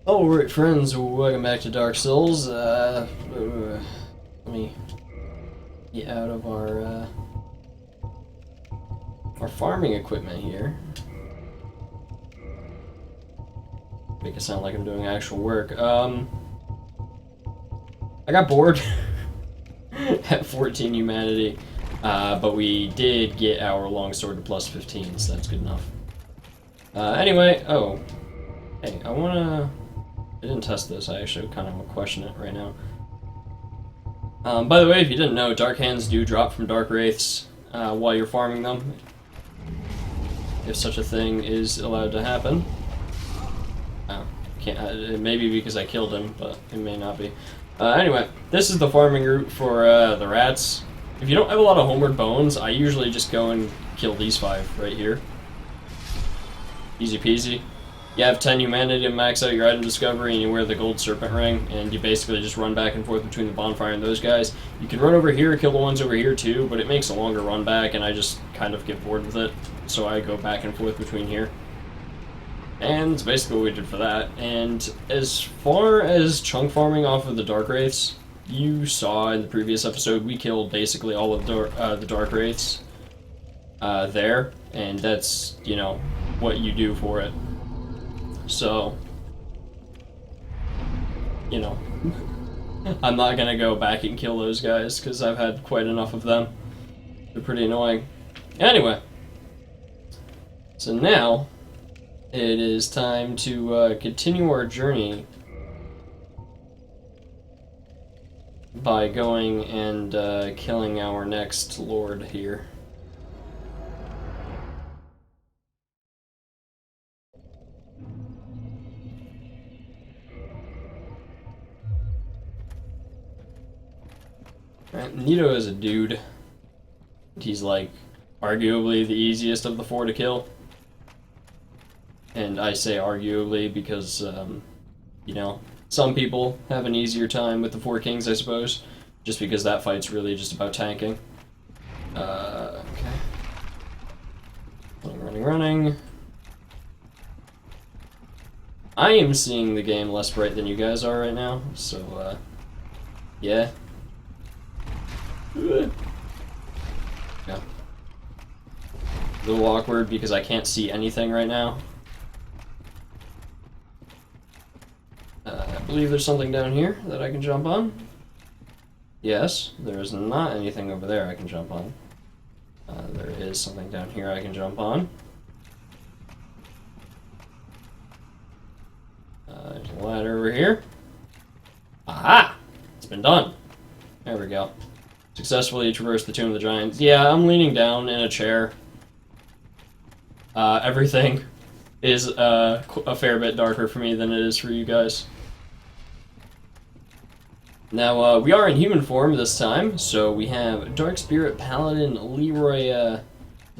Alright, friends, welcome back to Dark Souls. Let me get out of our farming equipment here. Make it sound like I'm doing actual work. I got bored at 14 humanity, but we did get our longsword to plus 15, so that's good enough. Anyway, hey, I didn't test this, I actually kind of want to question it right now. By the way, if you didn't know, Dark Hands do drop from Dark Wraiths while you're farming them, if such a thing is allowed to happen. It may be because I killed him, but it may not be. Anyway, this is the farming route for the rats. If you don't have a lot of homeward bones, I usually just go and kill these 5 right here. Easy peasy. You have 10 humanity to max out your item discovery, and you wear the gold serpent ring, and you basically just run back and forth between the bonfire and those guys. You can run over here, kill the ones over here too, but it makes a longer run back, and I just kind of get bored with it, so I go back and forth between here. And that's basically what we did for that. And as far as chunk farming off of the Dark Wraiths, you saw in the previous episode, we killed basically all of the Dark Wraiths there, and that's, you know, what you do for it. So, you know, I'm not gonna go back and kill those guys, because I've had quite enough of them. They're pretty annoying. Anyway, so now it is time to continue our journey by going and killing our next lord here. Right, Nito is a dude. He's like arguably the easiest of the 4 to kill. And I say arguably because, you know, some people have an easier time with the 4 kings, I suppose, just because that fight's really just about tanking. Okay. Running. I am seeing the game less bright than you guys are right now, so, yeah. Yeah. A little awkward because I can't see anything right now. I believe there's something down here that I can jump on. Yes, there is not anything over there I can jump on. There is something down here I can jump on. There's a ladder over here. Aha! It's been done. There we go. Successfully traversed the Tomb of the Giants. Yeah, I'm leaning down in a chair. Everything is a fair bit darker for me than it is for you guys. Now, we are in human form this time, so we have Dark Spirit Paladin Leroy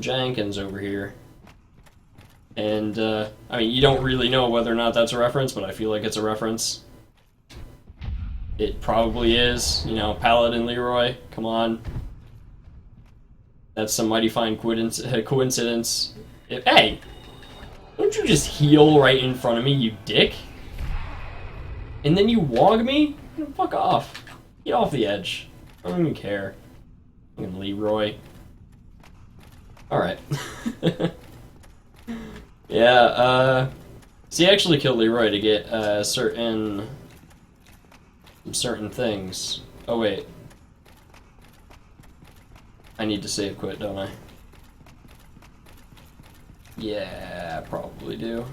Jenkins over here. And, I mean, you don't really know whether or not that's a reference, but I feel like it's a reference. It probably is, you know, Paladin Leroy, come on. That's some mighty fine coincidence. Hey! Don't you just heal right in front of me, you dick? And then you wog me? Fuck off. Get off the edge. I don't even care. Fucking Leroy. Alright. Yeah, so you actually killed Leroy to get, certain things. Oh, wait. I need to save quit, don't I? Yeah, I probably do.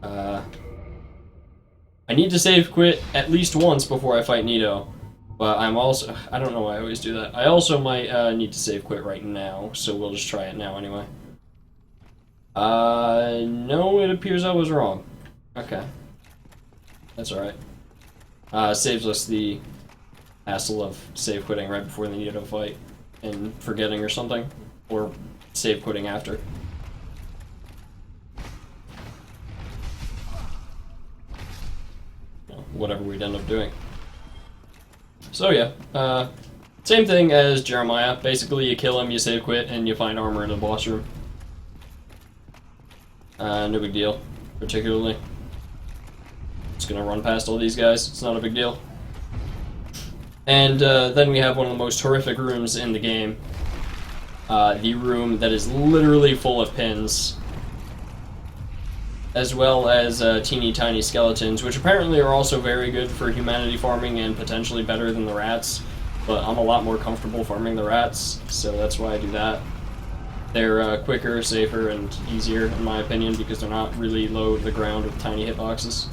I need to save quit at least once before I fight Nito. But I'm also... I don't know why I always do that. I also might need to save quit right now, so we'll just try it now anyway. No, it appears I was wrong. Okay. That's alright. Saves us the hassle of save quitting right before the Nito fight and forgetting or something. Or save quitting after. Whatever we'd end up doing. So yeah, same thing as Jeremiah. Basically, you kill him, you save quit, and you find armor in the boss room. No big deal, particularly. just gonna run past all these guys. It's not a big deal. And then we have one of the most horrific rooms in the game. The room that is literally full of pins, as well as teeny tiny skeletons, which apparently are also very good for humanity farming and potentially better than the rats, but I'm a lot more comfortable farming the rats, so that's why I do that. They're quicker, safer, and easier, in my opinion, because they're not really low to the ground with tiny hitboxes.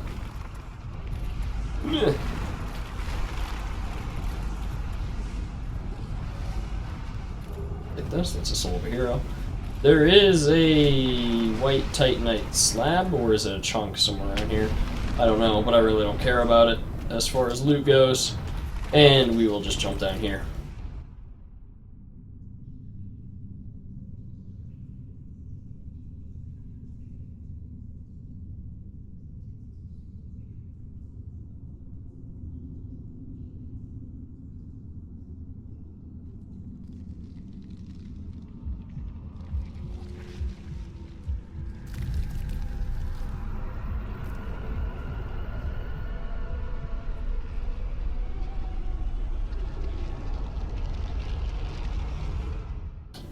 Like this, that's a soul of a hero. There is a white titanite slab, or is it a chunk somewhere around here? I don't know, but I really don't care about it as far as loot goes. And we will just jump down here.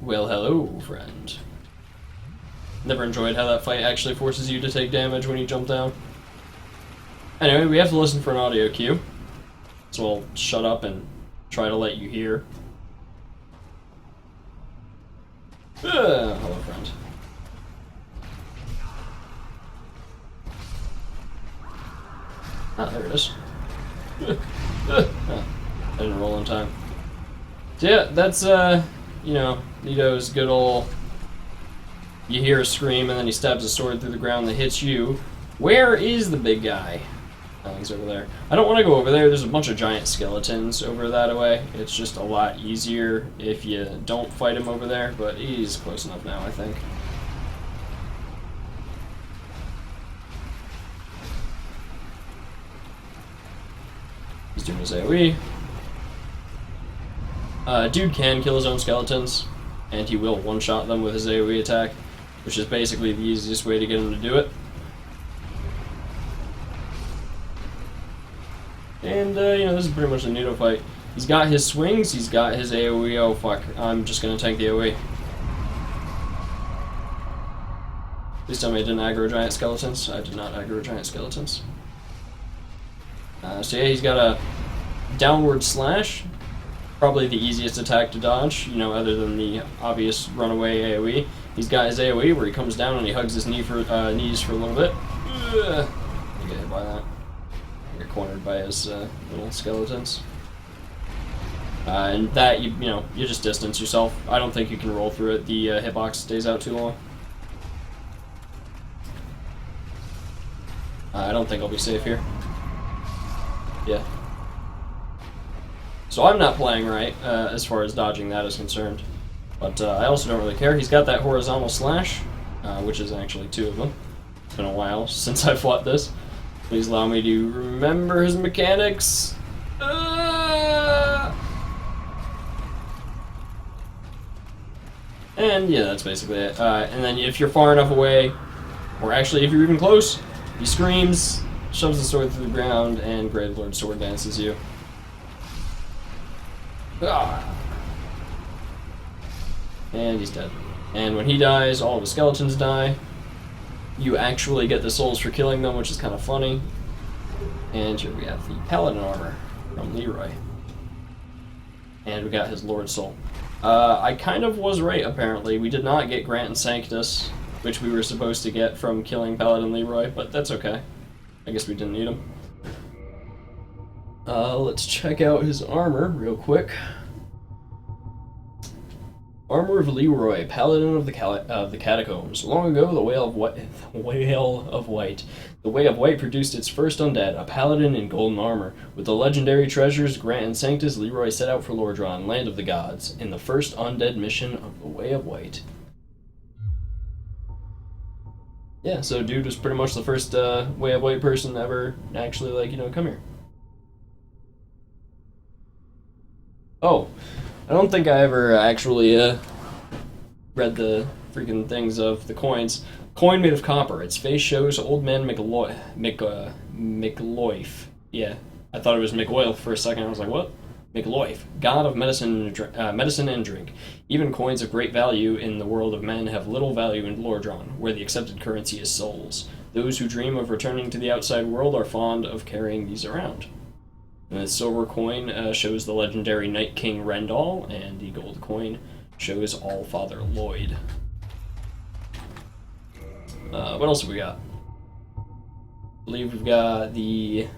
Well, hello, friend. Never enjoyed how that fight actually forces you to take damage when you jump down. Anyway, we have to listen for an audio cue. So I'll shut up and try to let you hear. Hello, friend. Ah, there it is. I didn't roll in time. So yeah, that's, you know, Nito's good ol', you hear a scream and then he stabs a sword through the ground that hits you. Where is the big guy? Oh, he's over there. I don't want to go over there. There's a bunch of giant skeletons over that way. It's just a lot easier if you don't fight him over there, but he's close enough now, I think. He's doing his AoE. Dude can kill his own skeletons, and he will one-shot them with his AoE attack, which is basically the easiest way to get him to do it. And, you know, this is pretty much the Nito fight. He's got his swings, he's got his AoE. Oh, fuck. I'm just gonna tank the AoE. Please tell me I didn't aggro giant skeletons. I did not aggro giant skeletons. So yeah, he's got a downward slash. Probably the easiest attack to dodge, you know, other than the obvious runaway AoE. He's got his AoE where he comes down and he hugs his knees for a little bit. I get hit by that. I get cornered by his little skeletons. And that, you know, you just distance yourself. I don't think you can roll through it. The hitbox stays out too long. I don't think I'll be safe here. Yeah. So I'm not playing right as far as dodging that is concerned. But I also don't really care. He's got that horizontal slash, which is actually two of them. It's been a while since I fought this. Please allow me to remember his mechanics. And yeah, that's basically it. And then if you're far enough away, or actually if you're even close, he screams, shoves the sword through the ground, and Great Lord Sword dances you. And he's dead. And when he dies, all of the skeletons die. You actually get the souls for killing them, which is kind of funny. And here we have the Paladin armor from Leroy. And we got his Lord Soul. I kind of was right, apparently. We did not get Grant and Sanctus, which we were supposed to get from killing Paladin Leroy, but that's okay. I guess we didn't need him. Let's check out his armor real quick. Armor of Leroy, Paladin of the Catacombs. Long ago, the Whale of White. The Way of White produced its first undead, a paladin in golden armor. With the legendary treasures Grant and Sanctus, Leroy set out for Lordran, land of the gods, in the first undead mission of the Way of White. Yeah, so dude was pretty much the first Way of White person ever actually, like, you know, come here. Oh, I don't think I ever actually read the freaking things of the coins, Coin made of copper. Its face shows Old Man McLoif. Yeah, I thought it was McOil for a second. I was like, what? McLoif, god of medicine and drink. Even coins of great value in the world of men have little value in Lordron, where the accepted currency is souls. Those who dream of returning to the outside world are fond of carrying these around. And the silver coin shows the legendary Night King Rendal, and the gold coin shows Allfather Lloyd. What else have we got? I believe we've got the...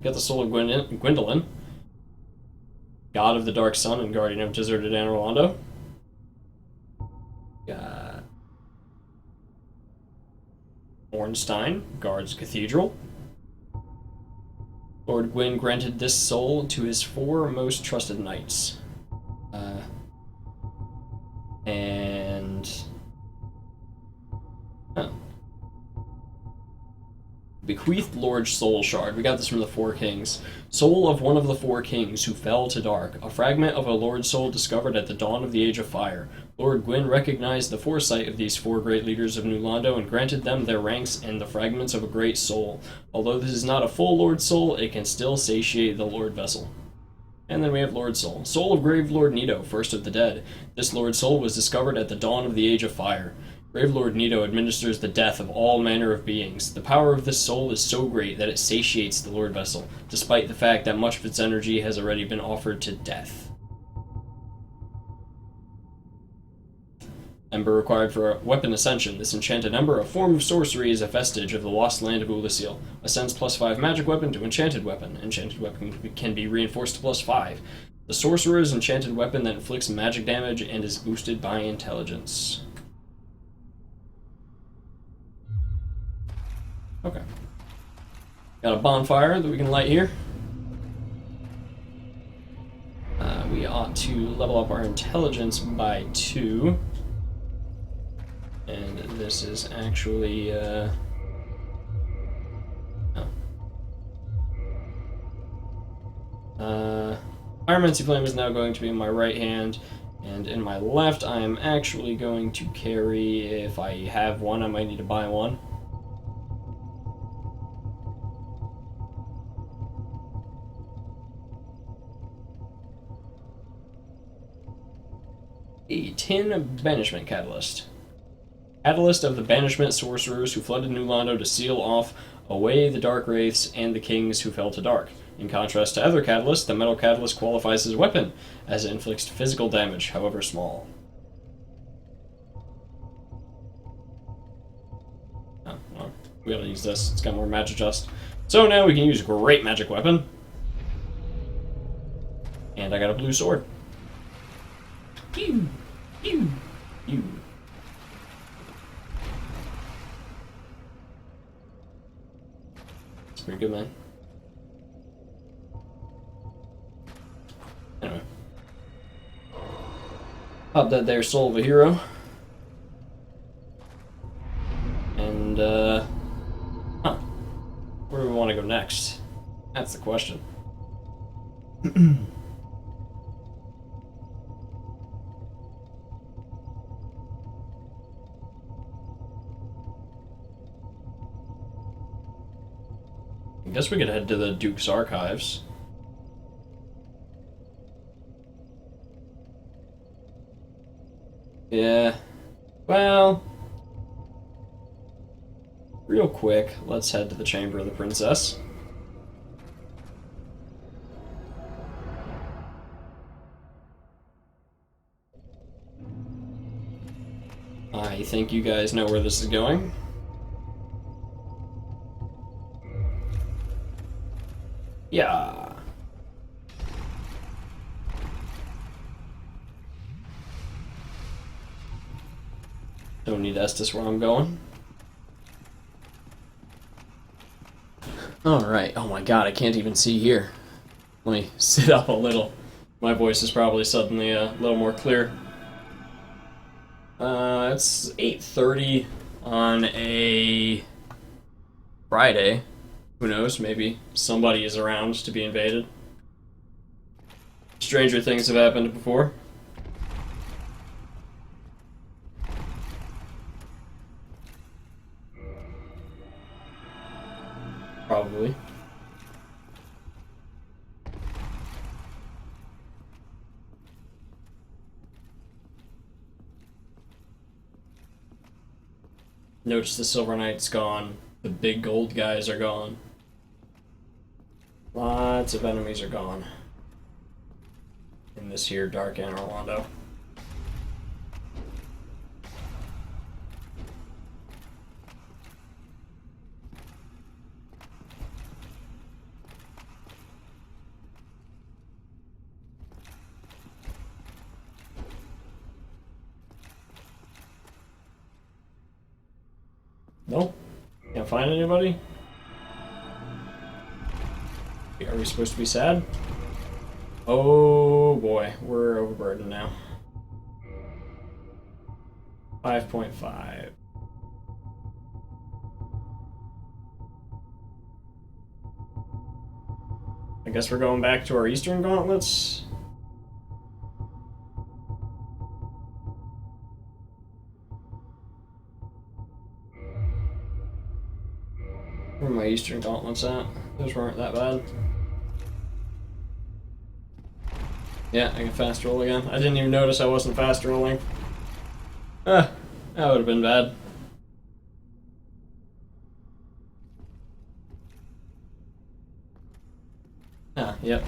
Got the soul of Gwendolyn, god of the dark sun and guardian of deserted Anor Londo. Got Ornstein, guards cathedral. Lord Gwyn granted this soul to his 4 most trusted knights. And... Oh. Bequeathed Lord Soul Shard. We got this from the 4 Kings. Soul of one of the 4 kings who fell to dark. A fragment of a Lord Soul discovered at the dawn of the Age of Fire. Lord Gwyn recognized the foresight of these 4 great leaders of New Londo and granted them their ranks and the fragments of a great soul. Although this is not a full Lord Soul, it can still satiate the Lord Vessel. And then we have Lord Soul. Soul of Grave Lord Nito, first of the dead. This Lord Soul was discovered at the dawn of the Age of Fire. Grave Lord Nito administers the death of all manner of beings. The power of this soul is so great that it satiates the Lord Vessel, despite the fact that much of its energy has already been offered to death. Ember required for a weapon ascension. This enchanted ember, a form of sorcery, is a vestige of the lost land of Ulasil. Ascends +5 magic weapon to enchanted weapon. Enchanted weapon can be reinforced to +5. The sorcerer's enchanted weapon that inflicts magic damage and is boosted by intelligence. Okay. Got a bonfire that we can light here. We ought to level up our intelligence by 2. And this is actually, Pyromancy Flame is now going to be in my right hand, and in my left I am actually going to carry, if I have one, I might need to buy one. A tin banishment catalyst. Catalyst of the banishment sorcerers who flooded New Londo to seal off away the dark wraiths and the kings who fell to dark. In contrast to other catalysts, the metal catalyst qualifies as a weapon, as it inflicts physical damage, however small. Oh, well, we gotta use this. It's got more magic adjust. So now we can use great magic weapon. And I got a blue sword. Pew! Pew! Pew! It's pretty good, man. Anyway. Pop that there, Soul of a Hero. And, where do we want to go next? That's the question. I guess we could head to the Duke's Archives. Yeah. Well, real quick, let's head to the Chamber of the Princess. I think you guys know where this is going. Yeah. Don't need Estes where I'm going. Alright, oh my god, I can't even see here. Let me sit up a little. My voice is probably suddenly a little more clear. It's 8:30 on a Friday. Who knows, maybe somebody is around to be invaded. Stranger things have happened before. probably. Notice the Silver Knight's gone. The big gold guys are gone. Lots of enemies are gone. In this here Dark Anne Orlando. Nope. Can't find anybody? Are we supposed to be sad? Oh boy, we're overburdened now. 5.5. I guess we're going back to our Eastern Gauntlets. Where are my Eastern Gauntlets at? Those weren't that bad. Yeah, I can fast roll again. I didn't even notice I wasn't fast rolling. That would have been bad. Ah, yep.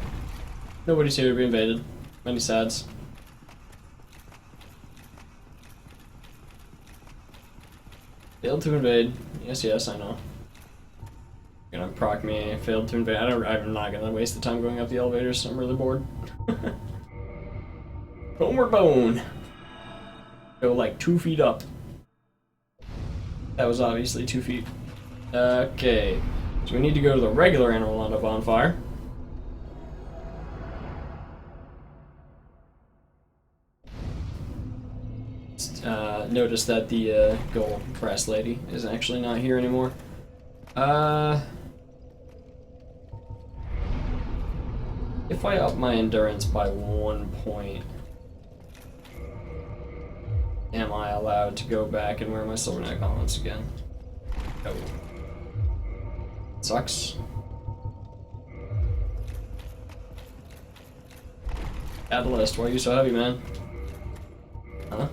Nobody's here to be invaded. Many sads. Failed to invade. Yes, yes, I know. Gonna proc me. Failed to invade. I'm not gonna waste the time going up the elevators. I'm really bored. Homeward bone. Go like 2 feet up. That was obviously 2 feet. Okay. So we need to go to the regular Anne Orlando bonfire. Notice that the gold brass lady is actually not here anymore. If I up my endurance by 1 point, am I allowed to go back and wear my Silver Knight gauntlets again? No. Sucks. Catalyst, why are you so heavy, man? Huh?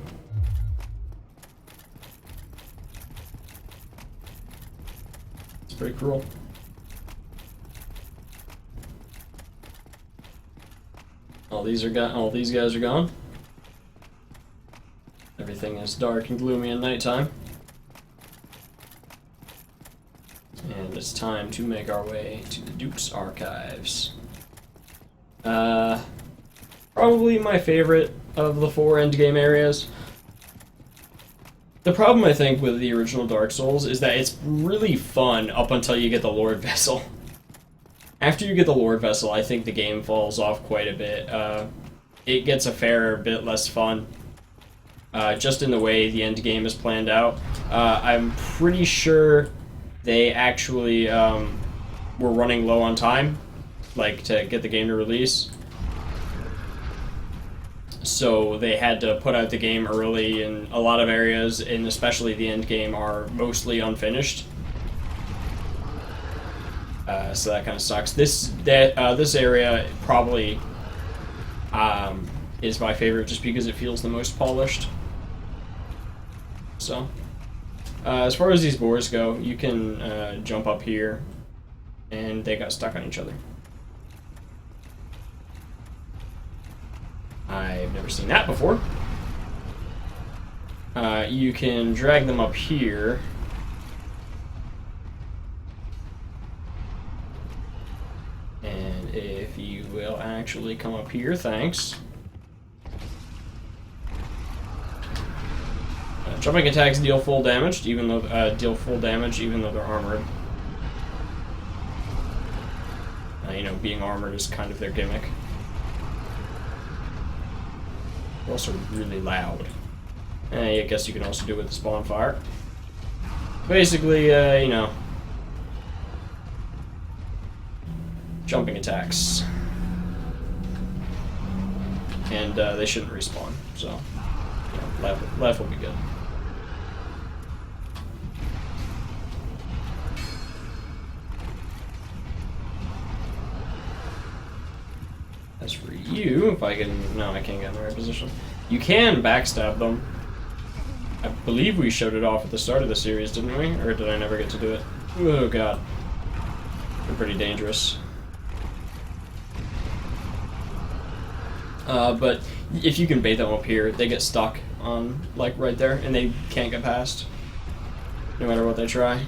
It's pretty cruel. All these guys are gone. Everything is dark and gloomy at nighttime. And it's time to make our way to the Duke's Archives. Probably my favorite of the 4 endgame areas. The problem, I think, with the original Dark Souls is that it's really fun up until you get the Lord Vessel. After you get the Lord Vessel, I think the game falls off quite a bit. It gets a fair bit less fun. Just in the way the end game is planned out. I'm pretty sure they actually were running low on time, like to get the game to release. So they had to put out the game early, and a lot of areas, and especially the end game, are mostly unfinished. So that kind of sucks. This area probably is my favorite just because it feels the most polished. So, as far as these boars go, you can jump up here, and they got stuck on each other. I've never seen that before. You can drag them up here. And if you will actually come up here, thanks. Jumping attacks deal full damage, even though they're armored. You know, being armored is kind of their gimmick. They're also really loud. I guess you can also do it with the spawn fire. Basically, you know, jumping attacks. And they shouldn't respawn, so you know, left will be good. as for you, if I can... No, I can't get in the right position. You can backstab them. I believe we showed it off at the start of the series, didn't we? Or did I never get to do it? Oh, God. They're pretty dangerous. But if you can bait them up here, they get stuck on, like, right there, and they can't get past, no matter what they try.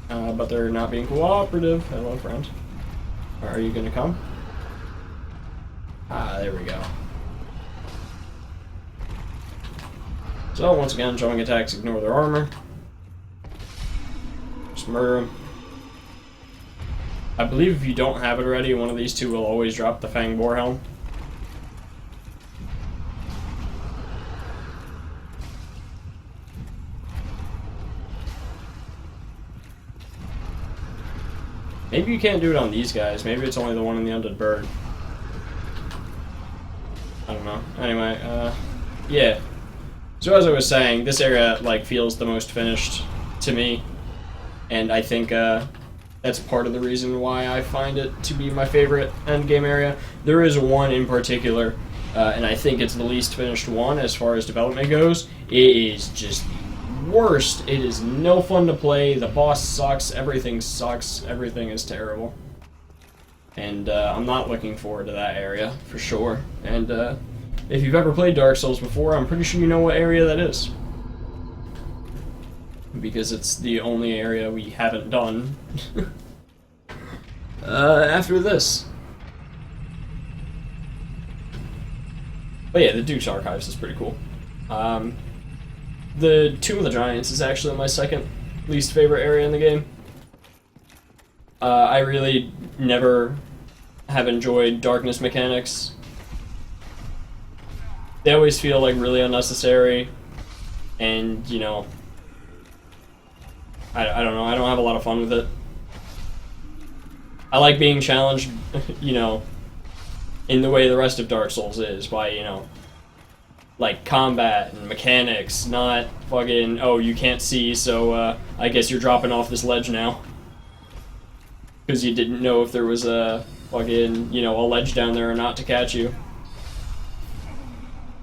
But they're not being cooperative. Hello, friend. Are you gonna come? Ah, there we go. So, once again, throwing attacks ignore their armor. Just murder them. I believe if you don't have it already, one of these two will always drop the Fang Boar Helm. Maybe you can't do it on these guys. Maybe it's only the one in the Undead Bird. I don't know. Anyway, yeah. So as I was saying, this area, like, feels the most finished to me. And I think, that's part of the reason why I find it to be my favorite endgame area. There is one in particular, and I think it's the least finished one as far as development goes. It is just worst. It is no fun to play. The boss sucks. Everything sucks. Everything is terrible. And I'm not looking forward to that area for sure. And if you've ever played Dark Souls before, I'm pretty sure you know what area that is, because it's the only area we haven't done after this. But yeah, the Duke's Archives is pretty cool. The Tomb of the Giants is actually my second least favorite area in the game. I really never have enjoyed darkness mechanics. They always feel like really unnecessary, and you know, I don't know, I don't have a lot of fun with it. I like being challenged, you know, in the way the rest of Dark Souls is, by, you know, like combat and mechanics, not fucking, oh, you can't see, so I guess you're dropping off this ledge now. Because you didn't know if there was a fucking, you know, a ledge down there or not to catch you.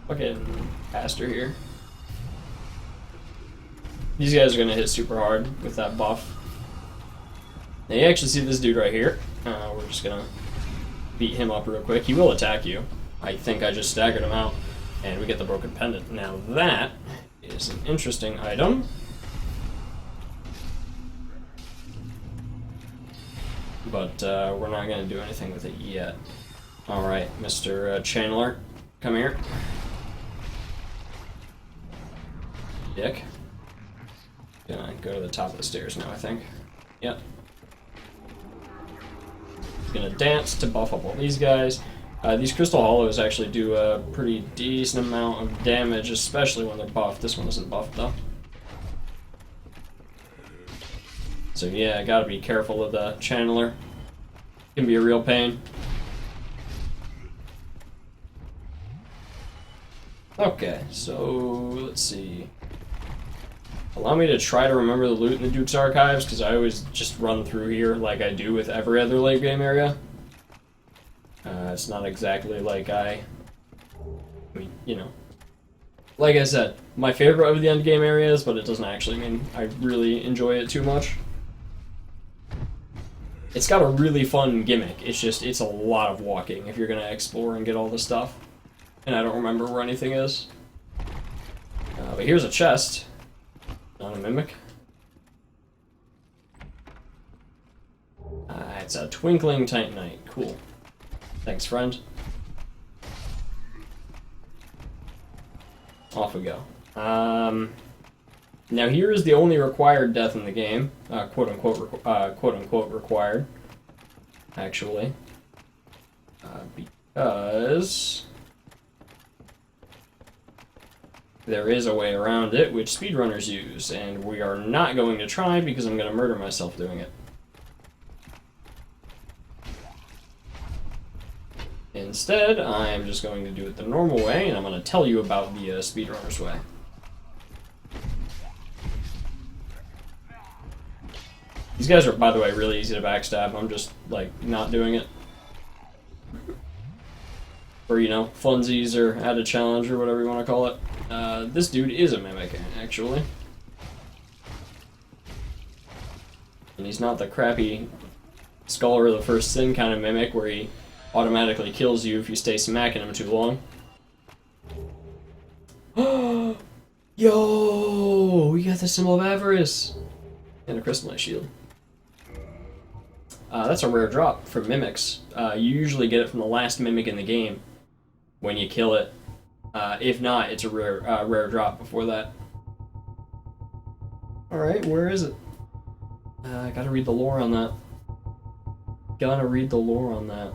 Fucking Pastor here. These guys are gonna hit super hard with that buff. Now you actually see this dude right here. We're just gonna beat him up real quick. He will attack you. I think I just staggered him out. And we get the Broken Pendant. Now that is an interesting item. But we're not going to do anything with it yet. Alright, Mr. Chandler, come here. Dick. Gonna go to the top of the stairs now, I think. Yep. Gonna dance to buff up all these guys. These Crystal Hollows actually do a pretty decent amount of damage, especially when they're buffed. This one isn't buffed, though. So yeah, gotta be careful of the Channeler. Can be a real pain. Okay, so let's see. Allow me to try to remember the loot in the Duke's Archives, because I always just run through here like I do with every other late game area. It's not exactly like I mean, you know. Like I said, my favorite of the endgame areas, but it doesn't actually mean I really enjoy it too much. It's got a really fun gimmick. It's just, it's a lot of walking if you're going to explore and get all this stuff. And I don't remember where anything is. But here's a chest. Not a mimic. It's a Twinkling Titanite. Cool. Thanks, friend. Off we go. Now here is the only required death in the game, quote unquote required, actually, because there is a way around it which speedrunners use, and we are not going to try because I'm going to murder myself doing it. Instead, I'm just going to do it the normal way, and I'm going to tell you about the speedrunner's way. These guys are, by the way, really easy to backstab. I'm just, like, not doing it. or, you know, funsies or added challenge or whatever you want to call it. This dude is a mimic, actually. And he's not the crappy Scholar of the First Sin kind of mimic where he automatically kills you if you stay smacking him too long. Yo! We got the Symbol of Avarice! And a Crystallite Shield. That's a rare drop for mimics. You usually get it from the last mimic in the game when you kill it. If not, it's a rare drop before that. Alright, where is it? I gotta read the lore on that. Gotta read the lore on that.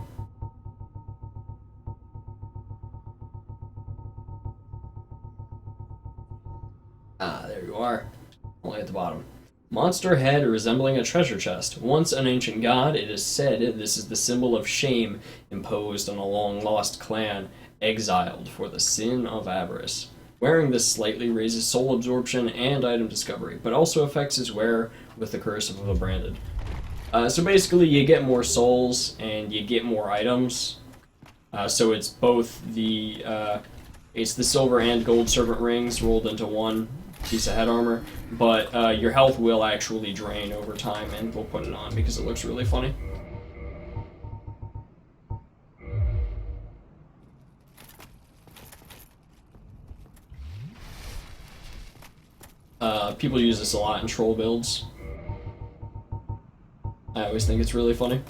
Ah, there you are. Only at the bottom. Monster head resembling a treasure chest. Once an ancient god, it is said this is the symbol of shame imposed on a long-lost clan, exiled for the sin of avarice. Wearing this slightly raises soul absorption and item discovery, but also affects his wearer with the curse of the branded. So basically, you get more souls and you get more items. So it's both the silver and gold servant rings rolled into one piece of head armor, but your health will actually drain over time, and we'll put it on because it looks really funny. People use this a lot in troll builds. I always think it's really funny.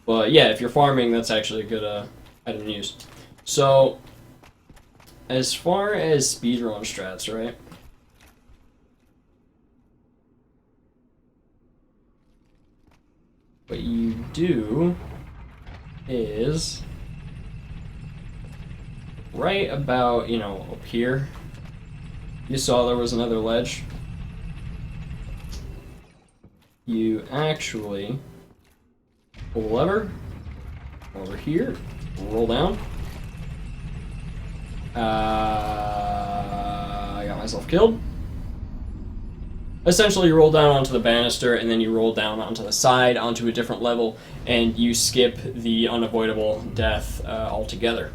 But yeah, if you're farming, that's actually a good item to use. So, as far as speedrun strats, right? What you do is right about, you know, up here. You saw there was another ledge. You actually pull a lever over here, roll down. I got myself killed. Essentially, you roll down onto the banister, and then you roll down onto the side, onto a different level, and you skip the unavoidable death altogether.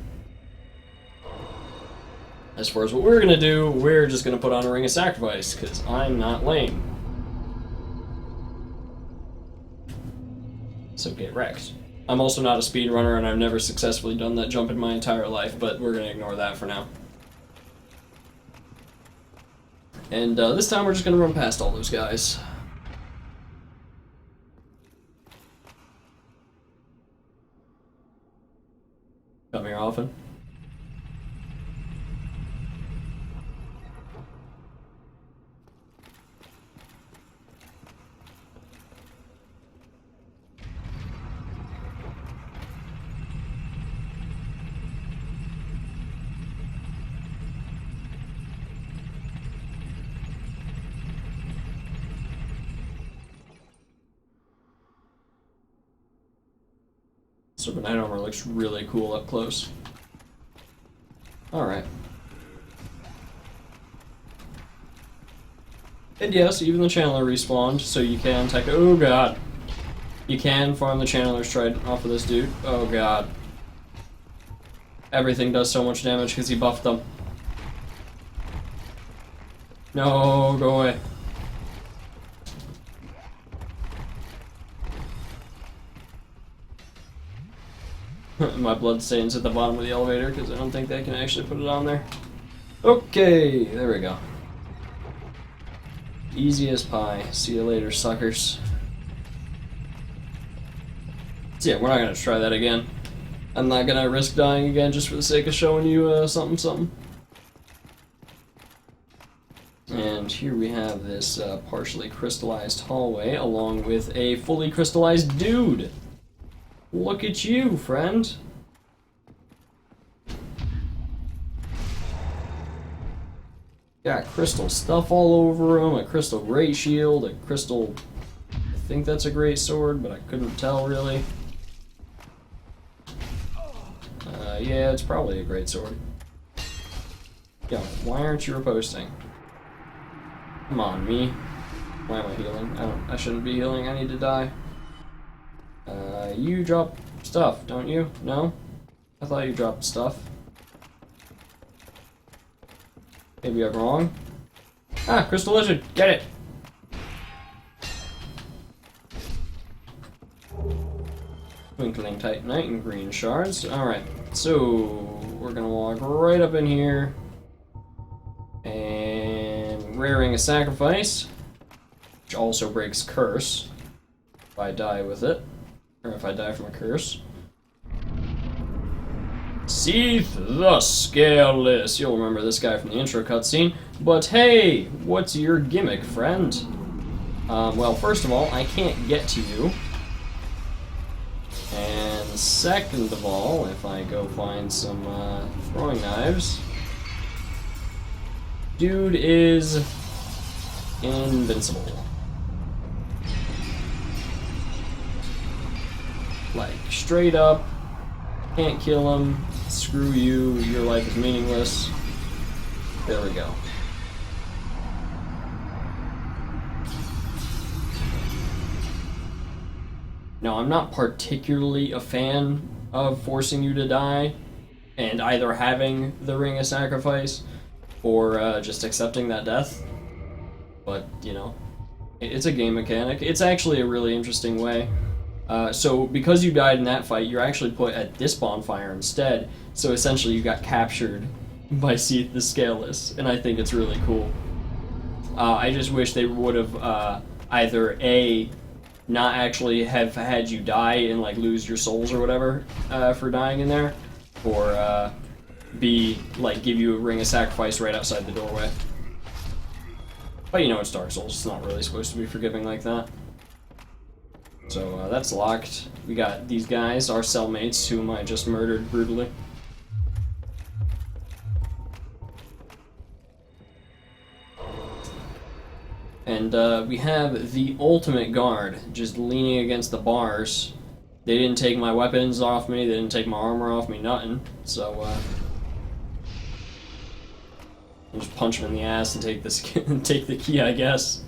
As far as what we're going to do, we're just going to put on a Ring of Sacrifice, because I'm not lame. So get wrecked. I'm also not a speedrunner, and I've never successfully done that jump in my entire life, but we're going to ignore that for now. And this time we're just going to run past all those guys. Come here often. Serpent Knight armor looks really cool up close. Alright. And yes, even the Channeler respawned, so you can tech. Oh god. You can farm the Channeler's Trident off of this dude. Oh god. Everything does so much damage because he buffed them. No, go away. My bloodstains at the bottom of the elevator because I don't think they can actually put it on there. Okay, there we go. Easy as pie. See you later, suckers. So yeah, we're not going to try that again. I'm not going to risk dying again just for the sake of showing you something. And here we have this partially crystallized hallway along with a fully crystallized dude. Look at you, friend. Got crystal stuff all over him, a crystal great shield, a crystal... I think that's a great sword, but I couldn't tell really. Yeah, it's probably a great sword. Yo, why aren't you reposting? Come on, me. Why am I healing? I shouldn't be healing, I need to die. You drop stuff, don't you? No? I thought you dropped stuff. Maybe I'm wrong. Ah, Crystal Lizard, get it! Twinkling Titanite and green shards. Alright, so we're gonna walk right up in here. And raring a sacrifice, which also breaks curse if I die with it, or if I die from a curse. Seath the Scaleless. You'll remember this guy from the intro cutscene. But hey, what's your gimmick, friend? Well, first of all, I can't get to you. And second of all, if I go find some throwing knives, dude is invincible. Like, straight up, can't kill him, screw you, your life is meaningless. There we go. Now, I'm not particularly a fan of forcing you to die, and either having the Ring of Sacrifice, or just accepting that death. But, you know, it's a game mechanic. It's actually a really interesting way. So, because you died in that fight, you're actually put at this bonfire instead, so essentially you got captured by Seath the Scaleless, and I think it's really cool. I just wish they would have either A, not actually have had you die and like lose your souls or whatever for dying in there, or B, like give you a Ring of Sacrifice right outside the doorway. But you know, it's Dark Souls, it's not really supposed to be forgiving like that. So that's locked. We got these guys, our cellmates, whom I just murdered brutally. And we have the ultimate guard, just leaning against the bars. They didn't take my weapons off me, they didn't take my armor off me, nothing. So, I'll just punch him in the ass and take this, take the key, I guess.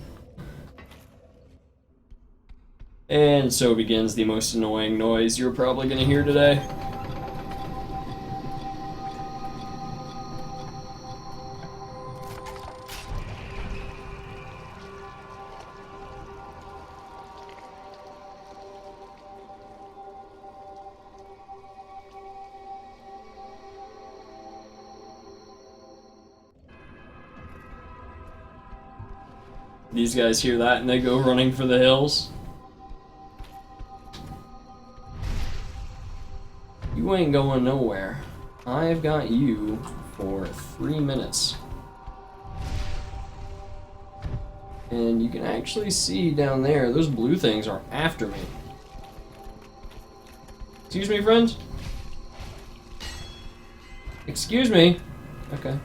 And so begins the most annoying noise you're probably gonna hear today. These guys hear that and they go running for the hills. You ain't going nowhere. I've got you for 3 minutes. And you can actually see down there, those blue things are after me. Excuse me, friend? Excuse me? Okay.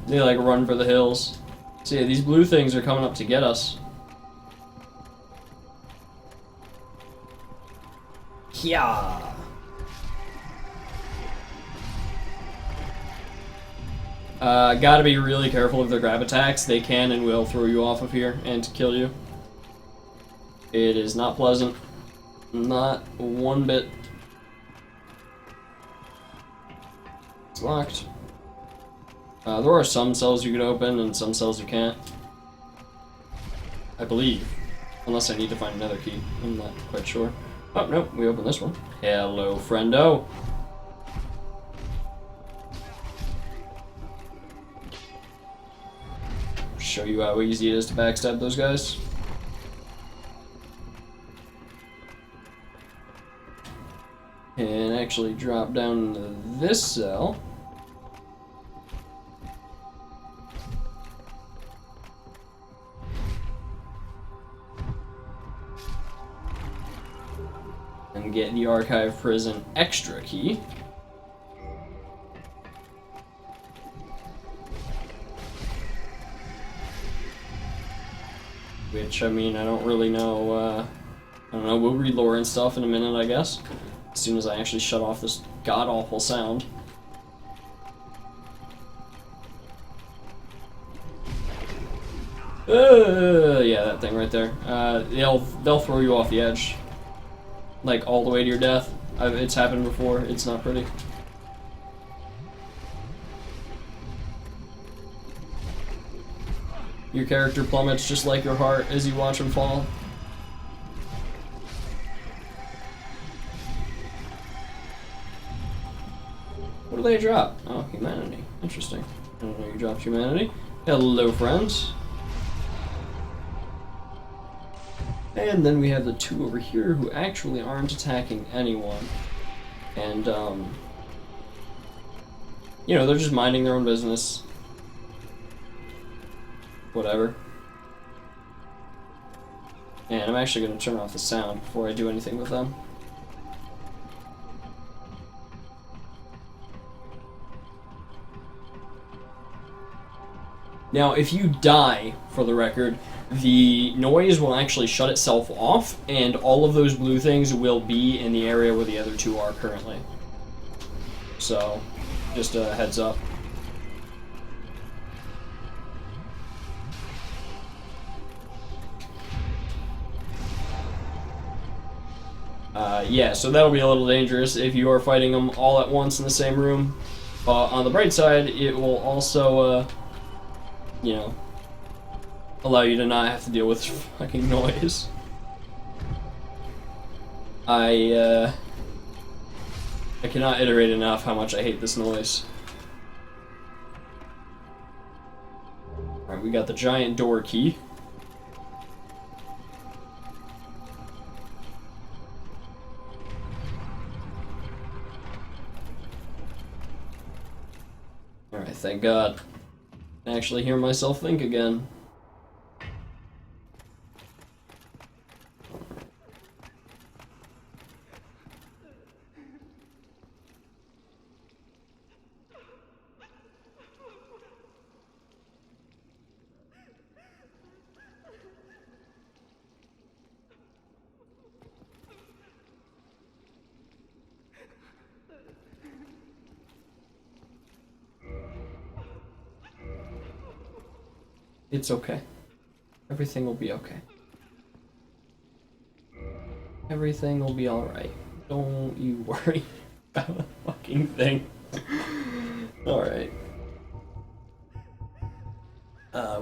They like run for the hills. So yeah, these blue things are coming up to get us. Yeah. Gotta be really careful of their grab attacks. They can and will throw you off of here and kill you. It is not pleasant. Not one bit. It's locked. There are some cells you can open and some cells you can't. I believe. Unless I need to find another key. I'm not quite sure. Oh, no, we opened this one. Hello, friendo. Show you how easy it is to backstab those guys. And actually drop down into this cell. And get the Archive Prison extra key. Which, I mean, I don't really know, I don't know, we'll read lore and stuff in a minute, I guess. As soon as I actually shut off this god-awful sound. Yeah, that thing right there. They'll throw you off the edge. Like, all the way to your death. It's happened before. It's not pretty. Your character plummets just like your heart as you watch him fall. What do they drop? Oh, humanity. Interesting. I don't know you dropped humanity. Hello, friends. And then we have the two over here who actually aren't attacking anyone. And, you know, they're just minding their own business. Whatever. And I'm actually going to turn off the sound before I do anything with them. Now, if you die, for the record, the noise will actually shut itself off, and all of those blue things will be in the area where the other two are currently. So, just a heads up. Yeah, so that'll be a little dangerous if you are fighting them all at once in the same room. On the bright side, it will also, you know, allow you to not have to deal with fucking noise. I cannot iterate enough how much I hate this noise. Alright, we got the giant door key. Alright, thank God. I can actually hear myself think again. It's okay. Everything will be okay. Everything will be alright. Don't you worry about a fucking thing. Alright.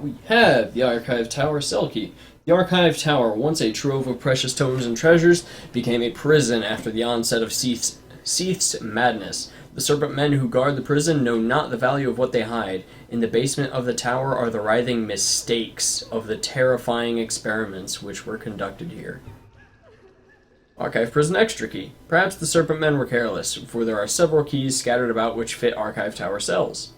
We have the Archive Tower cell key. The Archive Tower, once a trove of precious tomes and treasures, became a prison after the onset of Seath's madness. The serpent men who guard the prison know not the value of what they hide. In the basement of the tower are the writhing mistakes of the terrifying experiments which were conducted here. Archive Prison Extra Key. Perhaps the serpent men were careless, for there are several keys scattered about which fit Archive Tower cells.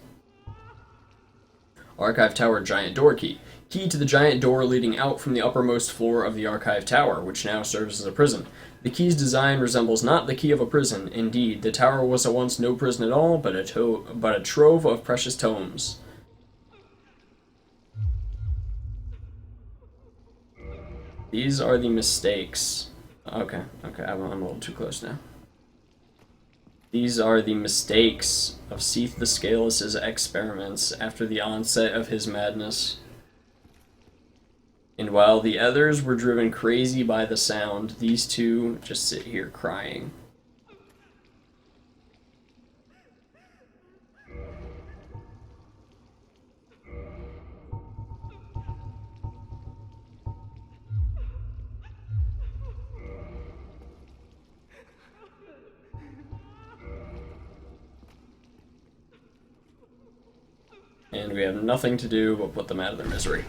Archive Tower Giant Door Key. Key to the giant door leading out from the uppermost floor of the Archive Tower, which now serves as a prison. The key's design resembles not the key of a prison. Indeed, the tower was once no prison at all, but a trove of precious tomes. These are the mistakes. Okay, I'm a little too close now. These are the mistakes of Seath the Scaleless' experiments after the onset of his madness. And while the others were driven crazy by the sound, these two just sit here crying. And we have nothing to do but put them out of their misery.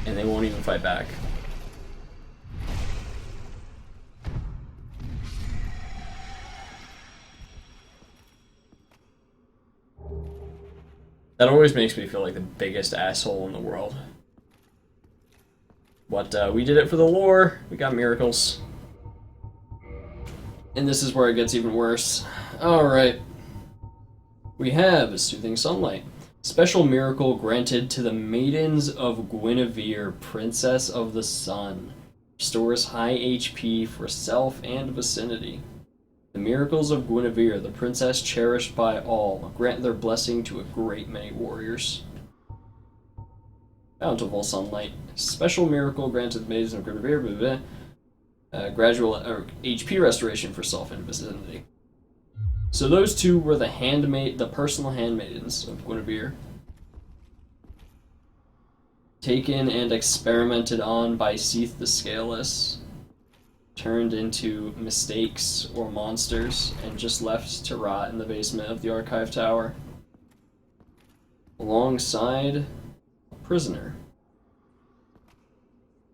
And they won't even fight back. That always makes me feel like the biggest asshole in the world. But we did it for the lore. We got miracles. And this is where it gets even worse. Alright. We have Soothing Sunlight. Special miracle granted to the Maidens of Guinevere, Princess of the Sun. Restores high HP for self and vicinity. The miracles of Guinevere, the princess cherished by all, grant their blessing to a great many warriors. Bountiful Sunlight. Special miracle granted to the Maidens of Guinevere. Blah, blah, blah. gradual HP restoration for self-invisibility. So those two were the personal handmaidens of Guinevere. Taken and experimented on by Seath the Scaleless, turned into mistakes or monsters, and just left to rot in the basement of the Archive Tower, alongside a prisoner.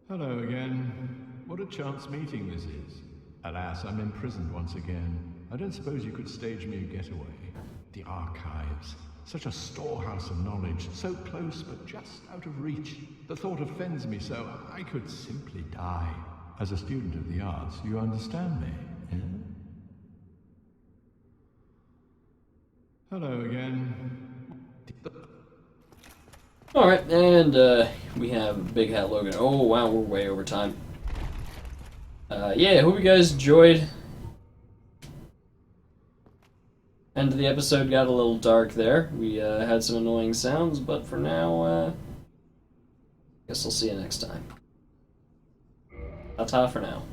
Hello again. What a chance meeting this is. Alas, I'm imprisoned once again. I don't suppose you could stage me a getaway. The Archives. Such a storehouse of knowledge, so close but just out of reach. The thought offends me so, I could simply die. As a student of the arts, you understand me, eh? Hello again. Alright, and we have Big Hat Logan. Oh wow, we're way over time. Yeah, hope you guys enjoyed. End of the episode got a little dark there. We had some annoying sounds, but for now, guess I'll see you next time. Ta-ta for now.